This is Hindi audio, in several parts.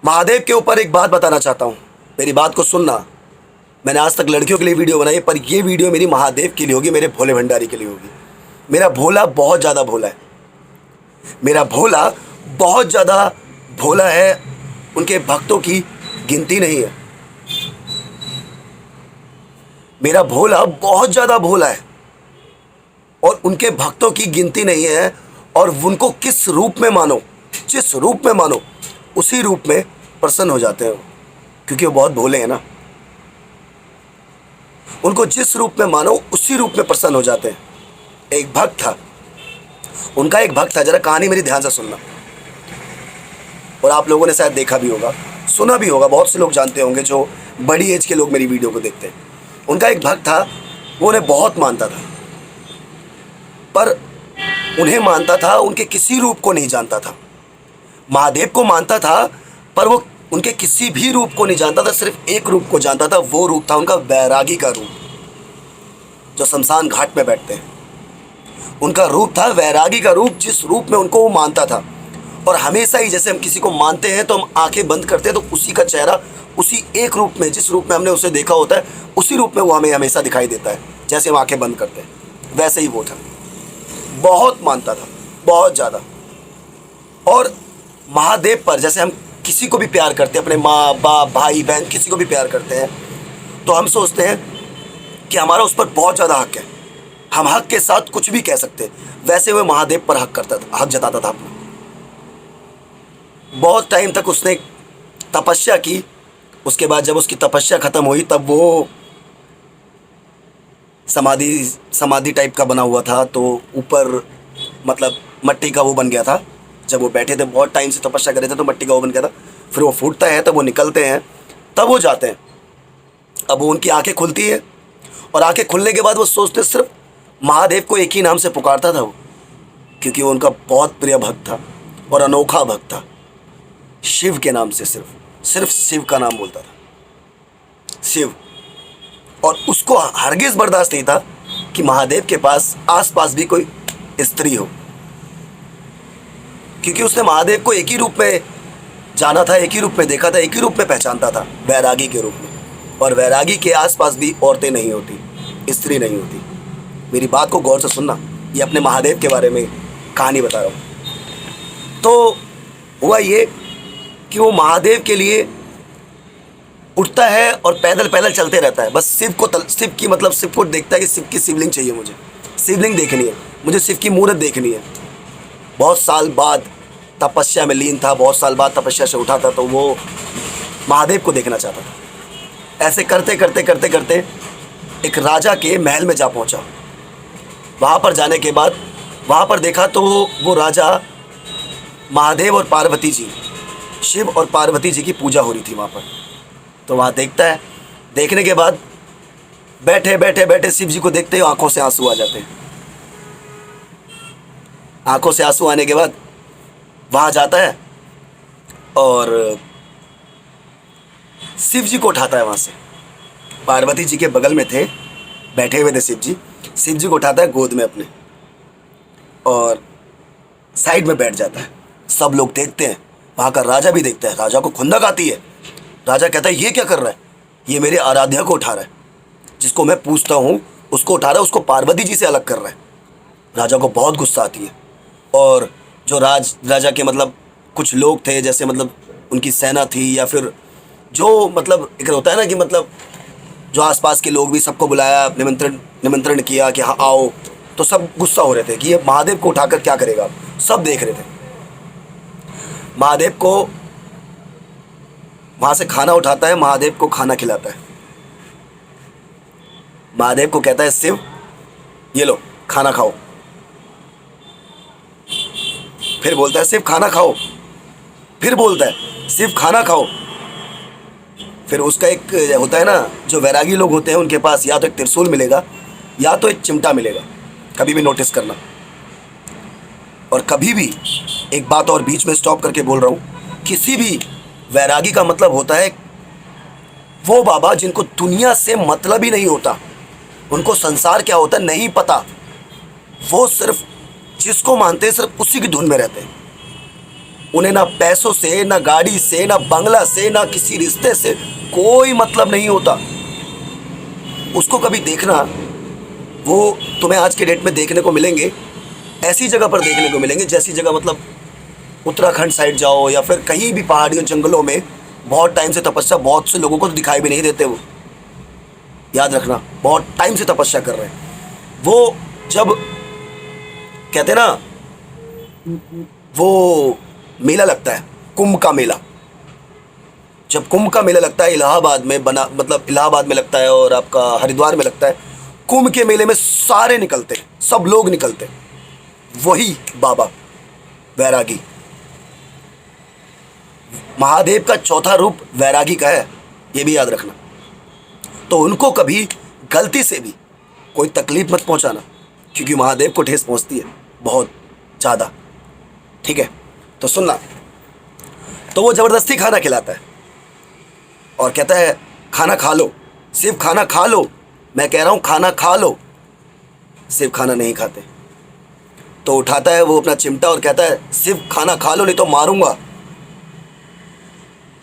महादेव के ऊपर एक बात बताना चाहता हूँ, मेरी बात को सुनना। मैंने आज तक लड़कियों के लिए वीडियो बनाई है, पर ये वीडियो मेरी महादेव के लिए होगी, मेरे भोले भंडारी के लिए होगी। मेरा भोला बहुत ज़्यादा भोला है, मेरा भोला बहुत ज़्यादा भोला है। उनके भक्तों की गिनती नहीं है। मेरा भोला बहुत ज़्यादा भोला है और उनके भक्तों की गिनती नहीं है। और उनको किस रूप में मानो, जिस रूप में मानो, उसी रूप में प्रसन्न हो जाते हैं वो, क्योंकि वो बहुत भोले हैं ना। उनको जिस रूप में मानो उसी रूप में प्रसन्न हो जाते हैं। एक भक्त था, उनका एक भक्त था, जरा कहानी मेरी ध्यान से सुनना। और आप लोगों ने शायद देखा भी होगा, सुना भी होगा, बहुत से लोग जानते होंगे जो बड़ी एज के लोग मेरी वीडियो को देखते हैं। उनका एक भक्त था, वो उन्हें बहुत मानता था, पर उन्हें मानता था, उनके किसी रूप को नहीं जानता था। महादेव को मानता था, पर वो उनके किसी भी रूप को नहीं जानता था, सिर्फ एक रूप को जानता था। वो रूप था उनका वैरागी का रूप, जो शमशान घाट में बैठते हैं। उनका रूप था वैरागी का रूप, जिस रूप में उनको वो मानता था। और हमेशा ही जैसे हम किसी को मानते हैं तो हम आंखें बंद करते हैं, तो उसी का चेहरा उसी एक रूप में, जिस रूप में हमने उसे देखा होता है, उसी रूप में वो हमें हमेशा दिखाई देता है। जैसे हम आंखें बंद करते हैं, वैसे ही वो था। बहुत मानता था, बहुत ज़्यादा। और महादेव पर जैसे हम किसी को भी प्यार करते हैं, अपने माँ बाप भाई बहन किसी को भी प्यार करते हैं, तो हम सोचते हैं कि हमारा उस पर बहुत ज़्यादा हक है, हम हक के साथ कुछ भी कह सकते हैं। वैसे वो महादेव पर हक करता था, हक जताता था अपना। बहुत टाइम तक उसने तपस्या की। उसके बाद जब उसकी तपस्या खत्म हुई, तब वो समाधि टाइप का बना हुआ था, तो ऊपर मतलब मट्टी का वो बन गया था। जब वो बैठे थे, बहुत टाइम से तपस्या कर रहे थे, तो मट्टी का वो बन गया था। फिर वो फूटता है, तब वो निकलते हैं, तब वो जाते हैं। अब वो उनकी आंखें खुलती है, और आंखें खुलने के बाद वो सोचते, सिर्फ महादेव को एक ही नाम से पुकारता था वो, क्योंकि वो उनका बहुत प्रिय भक्त था और अनोखा भक्त था। शिव के नाम से सिर्फ शिव का नाम बोलता था, शिव। और उसको हरगिज़ बर्दाश्त नहीं था कि महादेव के पास आसपास भी कोई स्त्री हो, क्योंकि उसने महादेव को एक ही रूप में जाना था, एक ही रूप में देखा था, एक ही रूप में पहचानता था, वैरागी के रूप में। और वैरागी के आसपास भी औरतें नहीं होती, स्त्री नहीं होती। मेरी बात को गौर से सुनना, ये अपने महादेव के बारे में कहानी बता रहा हूँ। तो हुआ ये कि वो महादेव के लिए उठता है और पैदल पैदल चलते रहता है। बस शिव को देखता है कि शिव की शिवलिंग चाहिए, मुझे शिवलिंग देखनी है, मुझे शिव की मूर्त देखनी है। बहुत साल बाद तपस्या में लीन था, बहुत साल बाद तपस्या से उठा था, तो वो महादेव को देखना चाहता था। ऐसे करते करते करते करते एक राजा के महल में जा पहुंचा। वहाँ पर जाने के बाद वहाँ पर देखा तो वो राजा, महादेव और पार्वती जी, शिव और पार्वती जी की पूजा हो रही थी वहाँ पर। तो वहाँ देखता है, देखने के बाद बैठे बैठे बैठे शिव जी को देखते ही आंखों से आंसू आ जाते हैं। आंखों से आंसू आने के बाद वहाँ जाता है और शिव जी को उठाता है वहाँ से। पार्वती जी के बगल में थे, बैठे हुए थे शिव जी को उठाता है गोद में अपने और साइड में बैठ जाता है। सब लोग देखते हैं, वहाँ का राजा भी देखता है। राजा को खुंदक आती है। राजा कहता है, ये क्या कर रहा है, ये मेरे आराध्या को उठा रहा है, जिसको मैं पूछता हूँ उसको उठा रहा है, उसको पार्वती जी से अलग कर रहा है। राजा को बहुत गुस्सा आती है। और जो राजा के मतलब कुछ लोग थे, जैसे मतलब उनकी सेना थी, या फिर जो मतलब एक होता है ना कि मतलब जो आसपास के लोग भी, सबको बुलाया, निमंत्रण किया कि हाँ आओ, तो सब गुस्सा हो रहे थे कि ये महादेव को उठाकर क्या करेगा। सब देख रहे थे। महादेव को वहाँ से खाना उठाता है, महादेव को खाना खिलाता है। महादेव को कहता है, शिव ये लो खाना खाओ। फिर बोलता है, शिव खाना खाओ। फिर बोलता है, शिव खाना खाओ। फिर उसका एक होता है ना, जो वैरागी लोग होते हैं उनके पास या तो एक त्रिशूल मिलेगा या तो एक चिमटा मिलेगा, कभी भी नोटिस करना। और कभी भी, एक बात और बीच में स्टॉप करके बोल रहा हूँ, किसी भी वैरागी का मतलब होता है वो बाबा जिनको दुनिया से मतलब ही नहीं होता, उनको संसार क्या होता है नहीं पता। वो सिर्फ जिसको मानते हैं सिर्फ उसी की धुन में रहते हैं। उन्हें ना पैसों से, ना गाड़ी से, ना बंगला से, ना किसी रिश्ते से कोई मतलब नहीं होता। उसको कभी देखना, वो तुम्हें आज के डेट में देखने को मिलेंगे, ऐसी जगह पर देखने को मिलेंगे जैसी जगह मतलब उत्तराखंड साइड जाओ या फिर कहीं भी पहाड़ियों जंगलों में बहुत टाइम से तपस्या, बहुत से लोगों को तो दिखाई भी नहीं देते वो, याद रखना, बहुत टाइम से तपस्या कर रहे हैं वो। जब कहते हैं ना, वो मेला लगता है, कुंभ का मेला, जब कुंभ का मेला लगता है इलाहाबाद में, बना मतलब इलाहाबाद में लगता है और आपका हरिद्वार में लगता है, कुंभ के मेले में सारे निकलते, सब लोग निकलते, वही बाबा वैरागी। महादेव का चौथा रूप वैरागी का है, ये भी याद रखना। तो उनको कभी गलती से भी कोई तकलीफ मत पहुंचाना, क्योंकि महादेव को ठेस पहुंचती है बहुत ज़्यादा, ठीक है। तो सुनना, तो वो ज़बरदस्ती खाना खिलाता है और कहता है खाना खा लो, सिर्फ खाना खा लो, मैं कह रहा हूँ खाना खा लो। सिर्फ खाना नहीं खाते। तो उठाता है वो अपना चिमटा और कहता है सिर्फ खाना खा लो नहीं तो मारूंगा।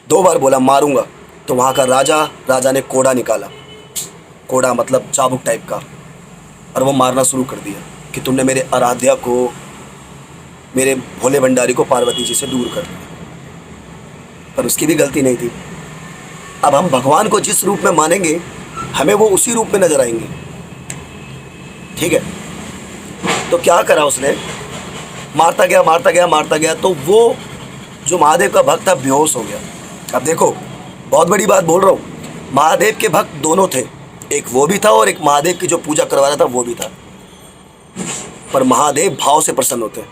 2 बार बोला मारूंगा। तो वहाँ का राजा ने कोड़ा निकाला, कोड़ा मतलब चाबुक टाइप का, और वो मारना शुरू कर दिया कि तुमने मेरे आराध्या को, मेरे भोले भंडारी को पार्वती जी से दूर कर दिया। पर उसकी भी गलती नहीं थी। अब हम भगवान को जिस रूप में मानेंगे, हमें वो उसी रूप में नजर आएंगे, ठीक है। तो क्या करा उसने, मारता गया मारता गया मारता गया, तो वो जो महादेव का भक्त था बेहोश हो गया। अब देखो, बहुत बड़ी बात बोल रहा हूँ, महादेव के भक्त दोनों थे, एक वो भी था और एक महादेव की जो पूजा करवा रहा था वो भी था। पर महादेव भाव से प्रसन्न होते हैं,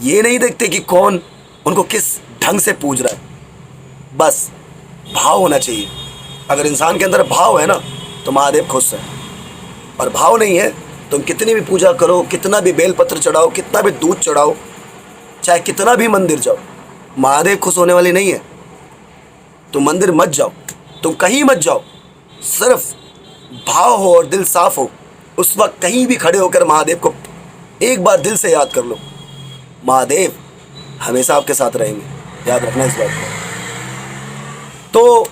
ये नहीं देखते कि कौन उनको किस ढंग से पूज रहा है, बस भाव होना चाहिए। अगर इंसान के अंदर भाव है ना तो महादेव खुश है, और भाव नहीं है, तुम कितनी भी पूजा करो, कितना भी बेलपत्र चढ़ाओ, कितना भी दूध चढ़ाओ, चाहे कितना भी मंदिर जाओ, महादेव खुश होने वाले नहीं है। तुम मंदिर मत जाओ, तुम कहीं मत जाओ, सिर्फ भाव हो और दिल साफ हो, उस वक्त कहीं भी खड़े होकर महादेव को एक बार दिल से याद कर लो, महादेव हमेशा आपके साथ रहेंगे, याद रखना इस बात को। तो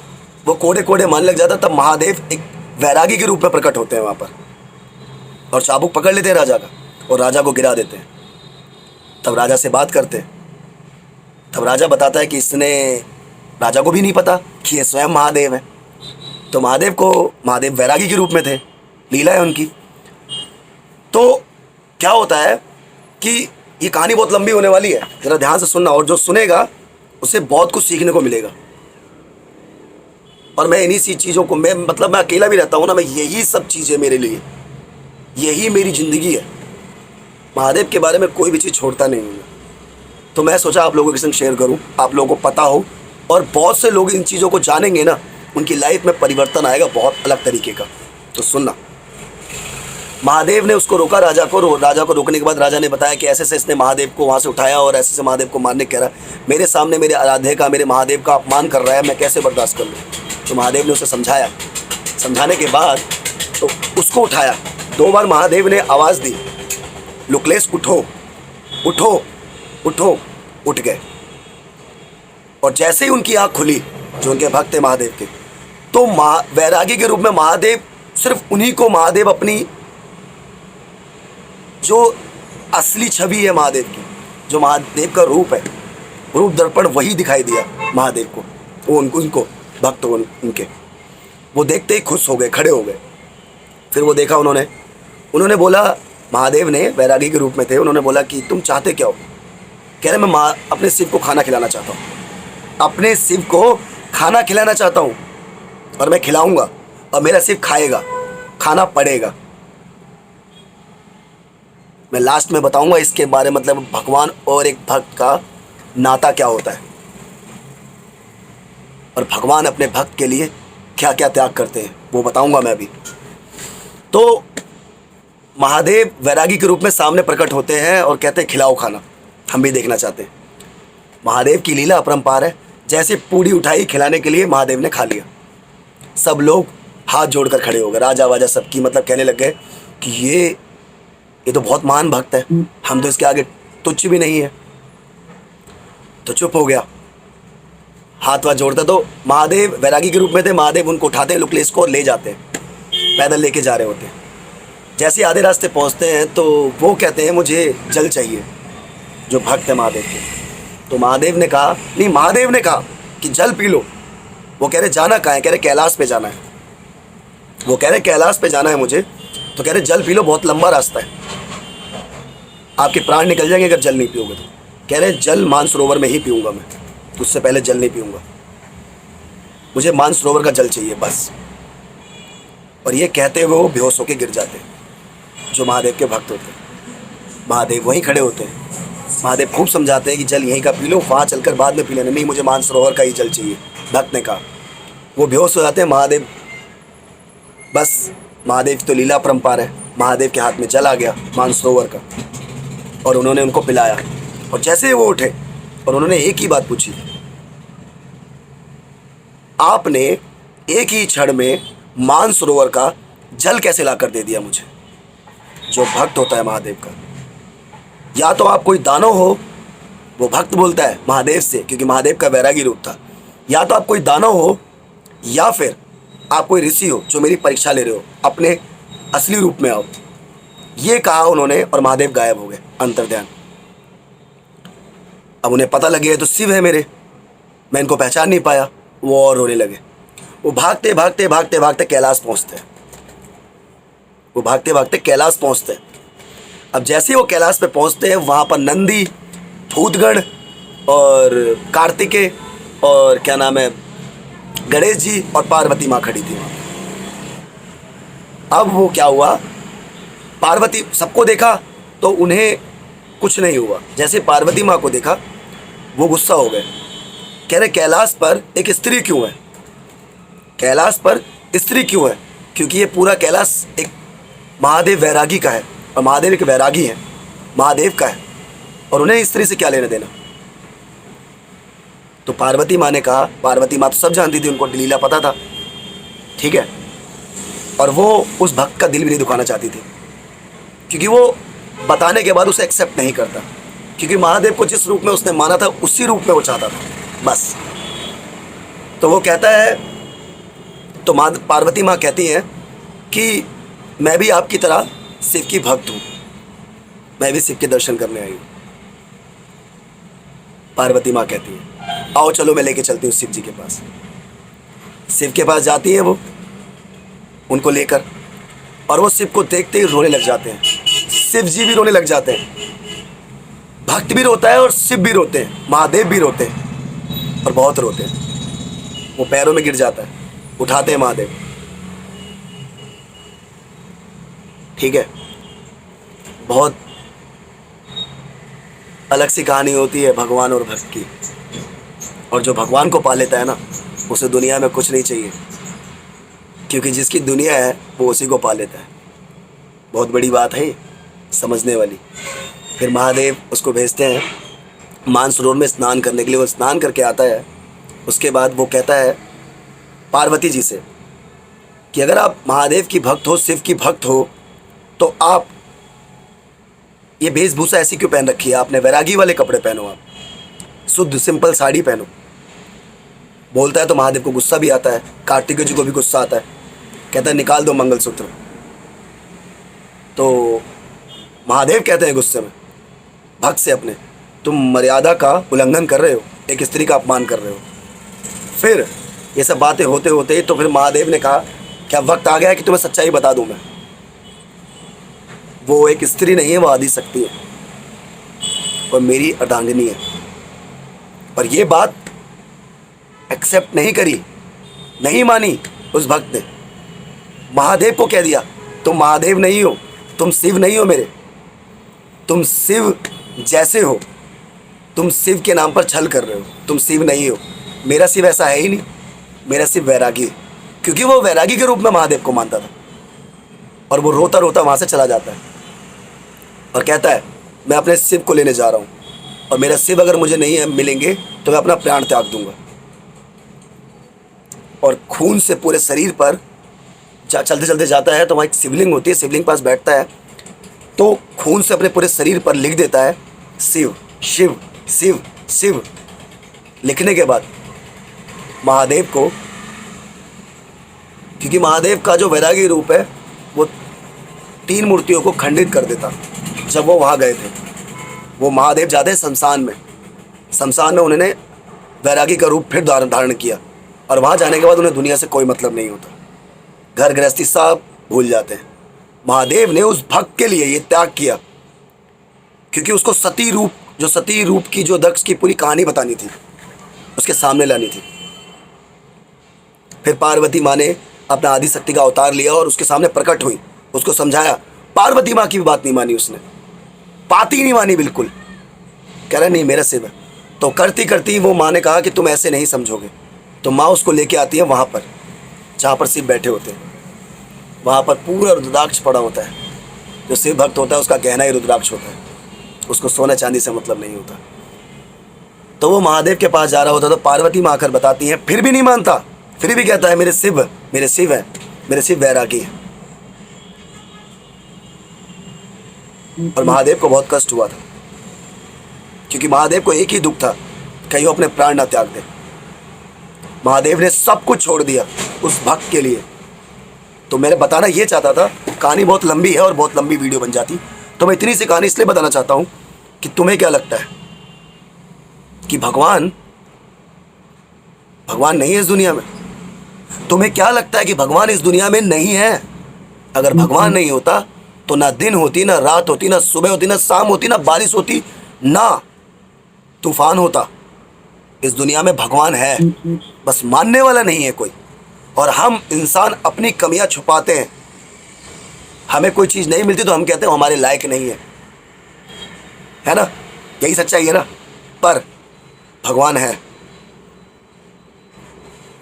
वो कोड़े कोड़े मारने लग जाता, तब महादेव एक वैरागी के रूप में प्रकट होते हैं वहाँ पर, और चाबुक पकड़ लेते हैं राजा का और राजा को गिरा देते हैं। तब राजा से बात करते हैं, तब राजा बताता है कि इसने, राजा को भी नहीं पता कि ये स्वयं महादेव है। तो महादेव वैरागी के रूप में थे, लीला है उनकी। तो क्या होता है कि ये कहानी बहुत लंबी होने वाली है, ज़रा ध्यान से सुनना, और जो सुनेगा उसे बहुत कुछ सीखने को मिलेगा। और मैं इन्हीं सी चीज़ों को, मैं अकेला भी रहता हूँ ना, मैं यही सब चीज़ें मेरे लिए, यही मेरी ज़िंदगी है। महादेव के बारे में कोई भी चीज़ छोड़ता नहीं हूँ। तो मैं सोचा आप लोगों के संग शेयर करूँ, आप लोगों को पता हो, और बहुत से लोग इन चीज़ों को जानेंगे ना, उनकी लाइफ में परिवर्तन आएगा बहुत अलग तरीके का। तो सुनना, महादेव ने उसको रोका, राजा को रोकने के बाद राजा ने बताया कि ऐसे से इसने महादेव को वहाँ से उठाया और ऐसे से महादेव को मारने कह रहा है, मेरे सामने मेरे आराध्य का, मेरे महादेव का अपमान कर रहा है, मैं कैसे बर्दाश्त कर लूँ। तो महादेव ने उसे समझाया, समझाने के बाद तो उसको उठाया। 2 बार महादेव ने आवाज़ दी, लुकलेश उठो उठो उठो, उठ गए। और जैसे ही उनकी आँख खुली, जो उनके भक्त थे महादेव के, तो वैरागी के रूप में महादेव, सिर्फ उन्हीं को महादेव अपनी जो असली छवि है महादेव की, जो महादेव का रूप है, रूप दर्पण वही दिखाई दिया महादेव को, वो उनको भक्त उनके, वो देखते ही खुश हो गए, खड़े हो गए। फिर वो देखा उन्होंने बोला, महादेव ने वैरागी के रूप में थे, उन्होंने बोला कि तुम चाहते क्या हो। कह रहे मैं अपने शिव को खाना खिलाना चाहता हूँ, अपने शिव को खाना खिलाना चाहता हूँ, और मैं खिलाऊंगा और मेरा शिव खाएगा, खाना पड़ेगा। मैं लास्ट में बताऊंगा इसके बारे में, मतलब भगवान और एक भक्त का नाता क्या होता है, और भगवान अपने भक्त के लिए क्या क्या त्याग करते हैं, वो बताऊंगा मैं अभी। तो महादेव वैरागी के रूप में सामने प्रकट होते हैं और कहते हैं खिलाओ खाना, हम भी देखना चाहते हैं। महादेव की लीला अपरंपार है। जैसे पूड़ी उठाई खिलाने के लिए, महादेव ने खा लिया। सब लोग हाथ जोड़कर खड़े हो गए, राजा वाजा सबकी, मतलब कहने लग गए कि ये तो बहुत महान भक्त है, हम तो इसके आगे तुच्छ भी नहीं है। तो चुप हो गया, हाथ वाथ जोड़ता। तो महादेव वैरागी के रूप में थे, महादेव उनको उठाते हैं लुकलेश को और ले जाते हैं, पैदल लेके जा रहे होते हैं। जैसे ही आधे रास्ते पहुंचते हैं तो वो कहते हैं मुझे जल चाहिए, जो भक्त है महादेव के। तो महादेव ने कहा, नहीं, महादेव ने कहा कि जल पी लो। वो कह रहे जाना कहाँ है? कह रहे कैलाश पे जाना है। वो कह रहे कैलाश पे जाना है मुझे। तो कह रहे जल पी लो, बहुत लंबा रास्ता है, आपके प्राण निकल जाएंगे अगर जल नहीं पियोगे तो। कह रहे जल मानसरोवर में ही पीऊँगा मैं, उससे पहले जल नहीं पीऊँगा, मुझे मानसरोवर का जल चाहिए बस। और ये कहते हुए वो बेहोश होकर गिर जाते हैं, जो महादेव के भक्त होते हैं। महादेव वहीं खड़े होते हैं, महादेव खूब समझाते हैं कि जल यहीं का पी लो, वहाँ चलकर बाद में पी लेना। नहीं, मुझे मानसरोवर का ही जल चाहिए, भक्त ने कहा। वो बेहोश हो जाते हैं। महादेव बस, महादेव की तो लीला परम्पार है। महादेव के हाथ में जल आ गया मानसरोवर का, और उन्होंने उनको पिलाया। और जैसे ही वो उठे और उन्होंने एक ही बात पूछी, आपने एक ही क्षण में मानसरोवर का जल कैसे लाकर दे दिया मुझे? जो भक्त होता है महादेव का, या तो आप कोई दानव हो, वो भक्त बोलता है महादेव से, क्योंकि महादेव का वैरागी रूप था, या तो आप कोई दानव हो, या फिर आप कोई ऋषि हो जो मेरी परीक्षा ले रहे हो, अपने असली रूप में आओ। ये कहा उन्होंने और महादेव गायब हो गए, अंतर्ध्यान। अब उन्हें पता लगे तो शिव है मेरे, मैं इनको पहचान नहीं पाया। वो और रोने लगे। वो भागते भागते भागते भागते कैलाश पहुंचते हैं। वो भागते भागते कैलाश पहुंचते हैं। अब जैसे ही वो कैलाश पे पहुंचते हैं, वहाँ पर नंदी, भूतगण और कार्तिकेय और क्या नाम है, गणेश जी और पार्वती माँ खड़ी थी वहाँ। अब वो क्या हुआ, पार्वती सबको देखा तो उन्हें कुछ नहीं हुआ। जैसे पार्वती माँ को देखा, वो गुस्सा हो गए। कह रहे कैलाश पर एक स्त्री क्यों है? कैलाश पर स्त्री क्यों है? क्योंकि ये पूरा कैलाश एक महादेव वैरागी का है, और महादेव एक वैरागी है, महादेव का है, और उन्हें स्त्री से क्या लेना देना? तो पार्वती माँ ने कहा, पार्वती माँ तो सब जानती थी, उनको लीला पता था, ठीक है, और वो उस भक्त का दिल भी नहीं दुखाना चाहती थी, क्योंकि वो बताने के बाद उसे एक्सेप्ट नहीं करता, क्योंकि महादेव को जिस रूप में उसने माना था उसी रूप में वो चाहता था बस। तो वो कहता है, तो पार्वती माँ कहती हैं कि मैं भी आपकी तरह शिव की भक्त हूँ, मैं भी शिव के दर्शन करने आई हूँ। पार्वती माँ कहती है आओ चलो मैं लेके चलती हूँ शिव जी के पास। शिव के पास जाती है वो उनको लेकर, और वो शिव को देखते ही रोने लग जाते हैं। शिव जी भी रोने लग जाते हैं, भक्त भी रोता है और शिव भी रोते हैं, महादेव भी रोते हैं और बहुत रोते हैं। वो पैरों में गिर जाता है, उठाते हैं महादेव, ठीक है। बहुत अलग सी कहानी होती है भगवान और भक्त की, और जो भगवान को पा लेता है ना, उसे दुनिया में कुछ नहीं चाहिए, क्योंकि जिसकी दुनिया है वो उसी को पा लेता है। बहुत बड़ी बात है समझने वाली। फिर महादेव उसको भेजते हैं मानसरोवर में स्नान करने के लिए। वो स्नान करके आता है, उसके बाद वो कहता है पार्वती जी से कि अगर आप महादेव की भक्त हो, शिव की भक्त हो, तो आप ये वेशभूषा ऐसी क्यों पहन रखी है? आपने वैरागी वाले कपड़े पहनो, आप शुद्ध सिंपल साड़ी पहनो। बोलता है तो महादेव को गुस्सा भी आता है, कार्तिकेय जी को भी गुस्सा आता है। कहता है निकाल दो मंगलसूत्र। तो महादेव कहते हैं गुस्से में भक्त से अपने, तुम मर्यादा का उल्लंघन कर रहे हो, एक स्त्री का अपमान कर रहे हो। फिर ये सब बातें होते होते ही तो फिर महादेव ने कहा क्या वक्त आ गया है कि तुम्हें सच्चाई बता दूं मैं। वो एक स्त्री नहीं है, वो आदि शक्ति है और मेरी अर्धांगिनी है। और ये बात एक्सेप्ट नहीं करी, नहीं मानी उस भक्त ने। महादेव को कह दिया तुम महादेव नहीं हो, तुम शिव नहीं हो मेरे, तुम शिव जैसे हो, तुम शिव के नाम पर छल कर रहे हो, तुम शिव नहीं हो। मेरा शिव ऐसा है ही नहीं, मेरा शिव वैरागी है। क्योंकि वो वैरागी के रूप में महादेव को मानता था। और वो रोता रोता वहाँ से चला जाता है और कहता है मैं अपने शिव को लेने जा रहा हूँ, और मेरा शिव अगर मुझे नहीं मिलेंगे तो मैं अपना प्राण त्याग दूंगा। और खून से पूरे शरीर पर चलते चलते जाता है, तो वहाँ एक शिवलिंग होती है, शिवलिंग पास बैठता है, तो खून से अपने पूरे शरीर पर लिख देता है शिव शिव शिव शिव। लिखने के बाद महादेव को, क्योंकि महादेव का जो वैरागी रूप है वो 3 मूर्तियों को खंडित कर देता। जब वो वहाँ गए थे, वो महादेव जाते हैं शमशान में उन्होंने वैरागी का रूप फिर धारण किया, और वहाँ जाने के बाद उन्हें दुनिया से कोई मतलब नहीं होता, घर गृहस्थी सब भूल जाते हैं। महादेव ने उस भक्त के लिए ये त्याग किया, क्योंकि उसको सती रूप की जो दक्ष की पूरी कहानी बतानी थी, उसके सामने लानी थी। फिर पार्वती माँ ने अपना आदि शक्ति का अवतार लिया और उसके सामने प्रकट हुई, उसको समझाया। पार्वती माँ की भी बात नहीं मानी उसने, बात ही नहीं मानी बिल्कुल। कह रहा नहीं मेरा शिव है। तो करती करती वो माँ ने कहा कि तुम ऐसे नहीं समझोगे। तो माँ उसको लेके आती है वहाँ पर जहाँ पर शिव बैठे होते हैं। वहाँ पर पूरा रुद्राक्ष पड़ा होता है। जो शिव भक्त होता है उसका गहना ही रुद्राक्ष होता है, उसको सोना चांदी से मतलब नहीं होता। तो वो महादेव के पास जा रहा होता तो पार्वती माँ आकर बताती हैं, फिर भी नहीं मानता, फिर भी कहता है मेरे शिव है, मेरे शिव वैरागी है। और महादेव को बहुत कष्ट हुआ था, क्योंकि महादेव को एक ही दुख था, कहीं वो अपने प्राण ना त्याग दे। महादेव ने सब कुछ छोड़ दिया उस भक्त के लिए। तो मैंने बताना ये चाहता था, कहानी बहुत लंबी है और बहुत लंबी वीडियो बन जाती, तो मैं इतनी सी कहानी इसलिए बताना चाहता हूँ कि तुम्हें क्या लगता है कि भगवान नहीं है इस दुनिया में? तुम्हें क्या लगता है कि भगवान इस दुनिया में नहीं है? अगर भगवान नहीं होता तो ना दिन होती, ना रात होती, ना सुबह होती, ना शाम होती, ना बारिश होती, ना तूफान होता। इस दुनिया में भगवान है, बस मानने वाला नहीं है कोई। और हम इंसान अपनी कमियां छुपाते हैं। हमें कोई चीज़ नहीं मिलती तो हम कहते हैं हमारे लायक नहीं है ना? यही सच्चाई है ना? पर भगवान है,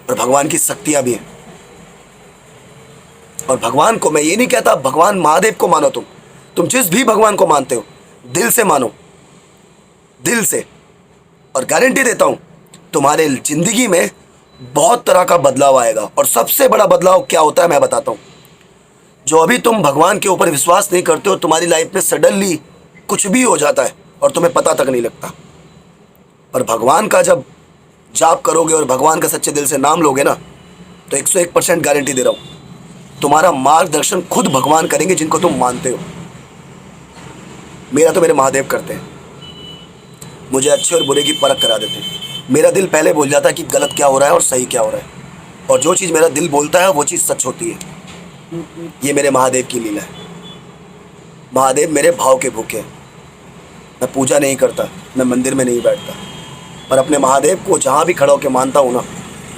और भगवान की शक्तियां भी हैं। और भगवान को मैं ये नहीं कहता भगवान महादेव को मानो, तुम जिस भी भगवान को मानते हो दिल से मानो, दिल से। और गारंटी देता हूं तुम्हारे जिंदगी में बहुत तरह का बदलाव आएगा। और सबसे बड़ा बदलाव क्या होता है मैं बताता हूं। जो अभी तुम भगवान के ऊपर विश्वास नहीं करते हो, तुम्हारी लाइफ में सडनली कुछ भी हो जाता है और तुम्हें पता तक नहीं लगता। पर भगवान का जब जाप करोगे और भगवान का सच्चे दिल से नाम लोगे ना, तो 101% गारंटी दे रहा हूं तुम्हारा मार्गदर्शन खुद भगवान करेंगे जिनको तुम मानते हो। मेरा तो मेरे महादेव करते हैं, मुझे अच्छे और बुरे की परख करा देते हैं। मेरा दिल पहले बोल जाता है कि गलत क्या हो रहा है और सही क्या हो रहा है, और जो चीज़ मेरा दिल बोलता है वो चीज़ सच होती है। ये मेरे महादेव की लीला है। महादेव मेरे भाव के भूखे हैं। मैं पूजा नहीं करता, मैं मंदिर में नहीं बैठता, पर अपने महादेव को जहाँ भी खड़ा होकर मानता हूँ ना,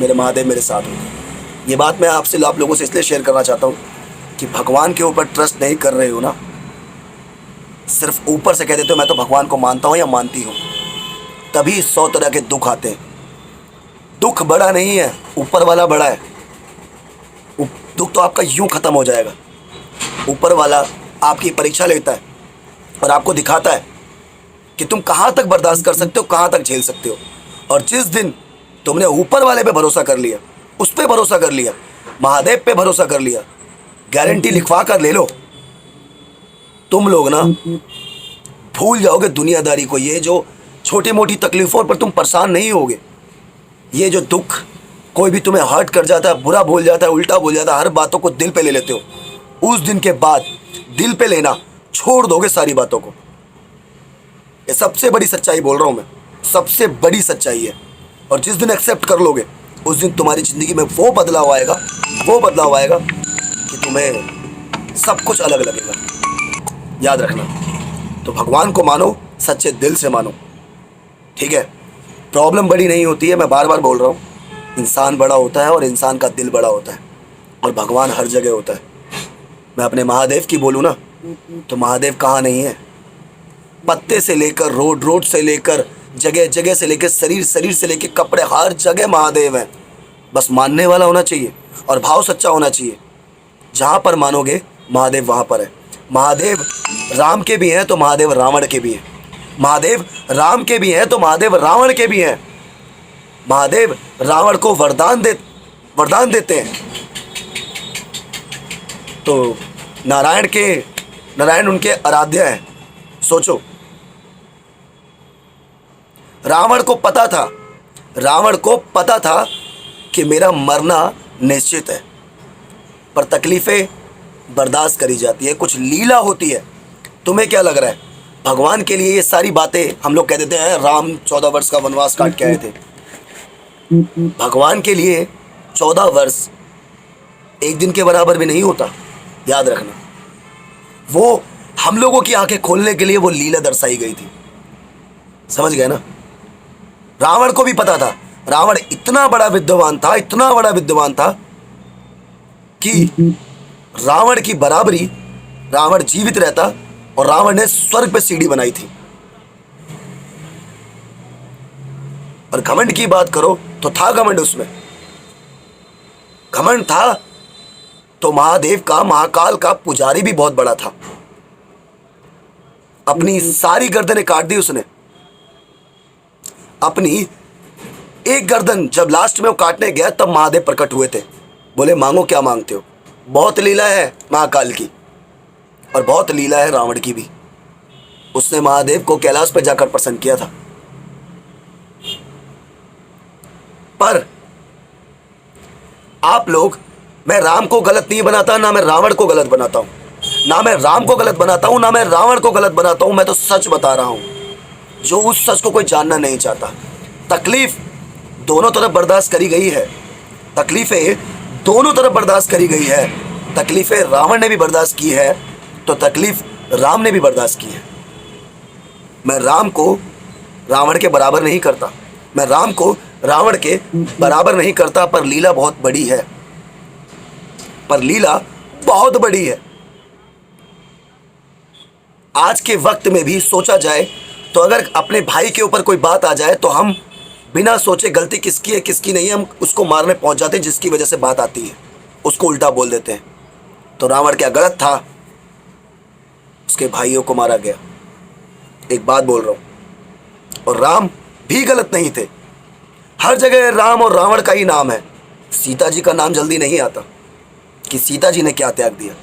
मेरे महादेव मेरे साथ होते हैं। ये बात मैं आप लोगों से इसलिए शेयर करना चाहता हूँ कि भगवान के ऊपर ट्रस्ट नहीं कर रहे हो ना, सिर्फ ऊपर से कह देते हो मैं तो भगवान को मानता हूँ या मानती हूँ, तभी 100 तरह के दुख आते हैं। दुख बड़ा नहीं है, ऊपर वाला बड़ा है। दुख तो आपका यूं खत्म हो जाएगा। ऊपर वाला आपकी परीक्षा लेता है और आपको दिखाता है कि तुम कहाँ तक बर्दाश्त कर सकते हो, कहाँ तक झेल सकते हो। और जिस दिन तुमने ऊपर वाले पे भरोसा कर लिया, उस पे भरोसा कर लिया, महादेव पे भरोसा कर लिया, गारंटी लिखवा कर ले लो, तुम लोग ना भूल जाओगे दुनियादारी को। ये जो छोटी मोटी तकलीफों पर तुम परेशान नहीं होगे, ये जो दुख कोई भी तुम्हें हर्ट कर जाता है, बुरा बोल जाता है, उल्टा बोल जाता है, हर बातों को दिल पे ले लेते हो, उस दिन के बाद दिल पे लेना छोड़ दोगे सारी बातों को। ये सबसे बड़ी सच्चाई बोल रहा हूँ मैं, सबसे बड़ी सच्चाई है। और जिस दिन एक्सेप्ट कर लोगे, उस दिन तुम्हारी ज़िंदगी में वो बदलाव आएगा कि तुम्हें सब कुछ अलग लगेगा। याद रखना, तो भगवान को मानो, सच्चे दिल से मानो, ठीक है? प्रॉब्लम बड़ी नहीं होती है, मैं बार बार बोल रहा हूँ। इंसान बड़ा होता है और इंसान का दिल बड़ा होता है, और भगवान हर जगह होता है। मैं अपने महादेव की बोलूँ ना, तो महादेव कहाँ नहीं है। पत्ते से लेकर रोड से लेकर जगह से लेकर शरीर से लेकर कपड़े, हर जगह महादेव हैं। बस मानने वाला होना चाहिए और भाव सच्चा होना चाहिए। जहाँ पर मानोगे महादेव वहाँ पर है। महादेव राम के भी हैं तो महादेव रावण के भी हैं। महादेव राम के भी हैं तो महादेव रावण के भी हैं। महादेव रावण को वरदान देते हैं, तो नारायण उनके आराध्य हैं। सोचो, रावण को पता था रावण को पता था कि मेरा मरना निश्चित है, पर तकलीफ़ें बर्दाश्त करी जाती है, कुछ लीला होती है। तुम्हें क्या लग रहा है भगवान के लिए ये सारी बातें हम लोग कह देते हैं, राम 14 वर्ष का वनवास काट के आए थे। भगवान के लिए 14 वर्ष एक दिन के बराबर भी नहीं होता, याद रखना। वो हम लोगों की आंखें खोलने के लिए वो लीला दर्शाई गई थी, समझ गए ना। रावण को भी पता था, रावण इतना बड़ा विद्वान था, इतना बड़ा विद्वान था कि रावण की बराबरी रावण जीवित रहता और रावण ने स्वर्ग पे सीढ़ी बनाई थी। और घमंड की बात करो तो था घमंड, उसमें घमंड था तो महादेव का, महाकाल का पुजारी भी बहुत बड़ा था। अपनी सारी गर्दनें काट दी उसने। अपनी एक गर्दन जब लास्ट में वो काटने गया तब महादेव प्रकट हुए थे, बोले मांगो क्या मांगते हो। बहुत लीला है महाकाल की और बहुत लीला है रावण की भी। उसने महादेव को कैलाश पर जाकर प्रसन्न किया था। पर आप लोग, मैं राम को गलत नहीं बनाता, ना मैं रावण को गलत बनाता हूं, ना मैं राम को गलत बनाता हूं, ना मैं रावण को गलत बनाता हूं। मैं तो सच बता रहा हूं, जो उस सच को कोई जानना नहीं चाहता। तकलीफ दोनों तरफ बर्दाश्त करी गई है, तकलीफें दोनों तरफ बर्दाश्त करी गई है। तकलीफें रावण ने भी बर्दाश्त की है तो तकलीफ राम ने भी बर्दाश्त की है। मैं राम को रावण के बराबर नहीं करता, मैं राम को रावण के बराबर नहीं करता, पर लीला बहुत बड़ी है, पर लीला बहुत बड़ी है। आज के वक्त में भी सोचा जाए तो अगर अपने भाई के ऊपर कोई बात आ जाए तो हम बिना सोचे गलती किसकी है किसकी नहीं है हम उसको मारने पहुंच जाते हैं, जिसकी वजह से बात आती है उसको उल्टा बोल देते हैं। तो रावण क्या गलत था? उसके भाइयों को मारा गया, एक बात बोल रहा हूं। और राम भी गलत नहीं थे। हर जगह राम और रावण का ही नाम है, सीता जी का नाम जल्दी नहीं आता कि सीता जी ने क्या त्याग दिया।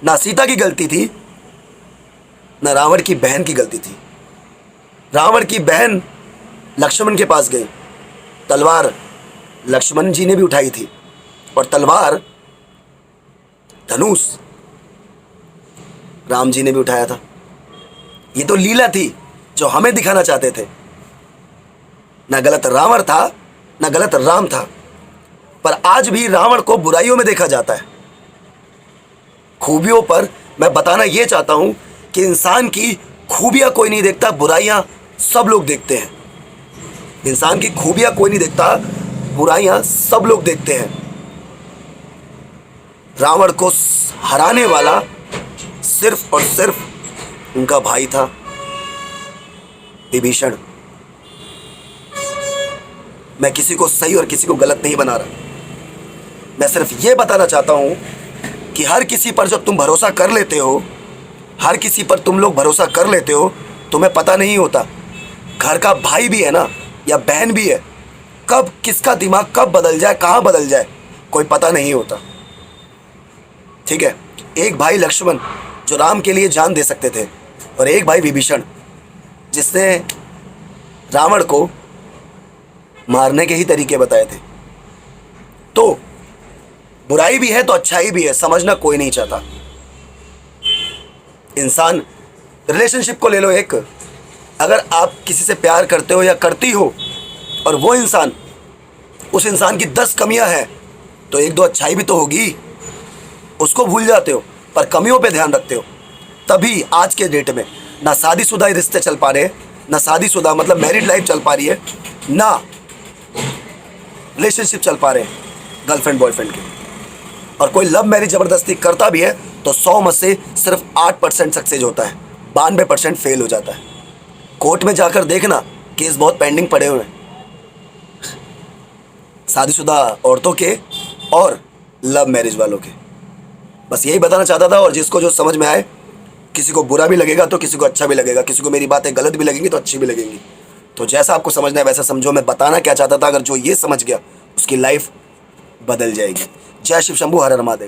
ना सीता की गलती थी, ना रावण की बहन की गलती थी। रावण की बहन लक्ष्मण के पास गई, तलवार लक्ष्मण जी ने भी उठाई थी और तलवार धनुष राम जी ने भी उठाया था। ये तो लीला थी जो हमें दिखाना चाहते थे। ना गलत रावण था, ना गलत राम था, पर आज भी रावण को बुराइयों में देखा जाता है। खूबियों पर मैं बताना यह चाहता हूं कि इंसान की खूबियां कोई नहीं देखता, बुराइयां सब लोग देखते हैं। इंसान की खूबियां कोई नहीं देखता, बुराइयां सब लोग देखते हैं। रावण को हराने वाला सिर्फ और सिर्फ उनका भाई था विभीषण। मैं किसी को सही और किसी को गलत नहीं बना रहा, मैं सिर्फ ये बताना चाहता हूं कि हर किसी पर जब तुम भरोसा कर लेते हो, हर किसी पर तुम लोग भरोसा कर लेते हो, तुम्हें पता नहीं होता घर का भाई भी है ना या बहन भी है, कब किसका दिमाग कब बदल जाए, कहाँ बदल जाए, कोई पता नहीं होता। ठीक है, एक भाई लक्ष्मण जो राम के लिए जान दे सकते थे और एक भाई विभीषण जिसने रावण को मारने के ही तरीके बताए थे। तो बुराई भी है तो अच्छाई भी है, समझना कोई नहीं चाहता। इंसान, रिलेशनशिप को ले लो एक, अगर आप किसी से प्यार करते हो या करती हो और वो इंसान, उस इंसान की 10 कमियां हैं तो एक दो अच्छाई भी तो होगी। उसको भूल जाते हो पर कमियों पे ध्यान रखते हो। तभी आज के डेट में ना शादीशुदा रिश्ते चल पा रहे, ना शादीशुदा मतलब मैरिड लाइफ चल पा रही है, ना रिलेशनशिप चल पा रहे हैं गर्लफ्रेंड बॉयफ्रेंड के। और कोई लव मैरिज ज़बरदस्ती करता भी है तो 100 में से सिर्फ 8% सक्सेस होता है, 92% फेल हो जाता है। कोर्ट में जाकर देखना, केस बहुत पेंडिंग पड़े हुए हैं शादीशुदा औरतों के और लव मैरिज वालों के। बस यही बताना चाहता था। और जिसको जो समझ में आए, किसी को बुरा भी लगेगा तो किसी को अच्छा भी लगेगा, किसी को मेरी बातें गलत भी लगेंगी तो अच्छी भी लगेंगी। तो जैसा आपको समझना है वैसा समझो। मैं बताना क्या चाहता था, अगर जो ये समझ गया उसकी लाइफ बदल जाएगी। जय शिव शंभू, हर हर महादेव।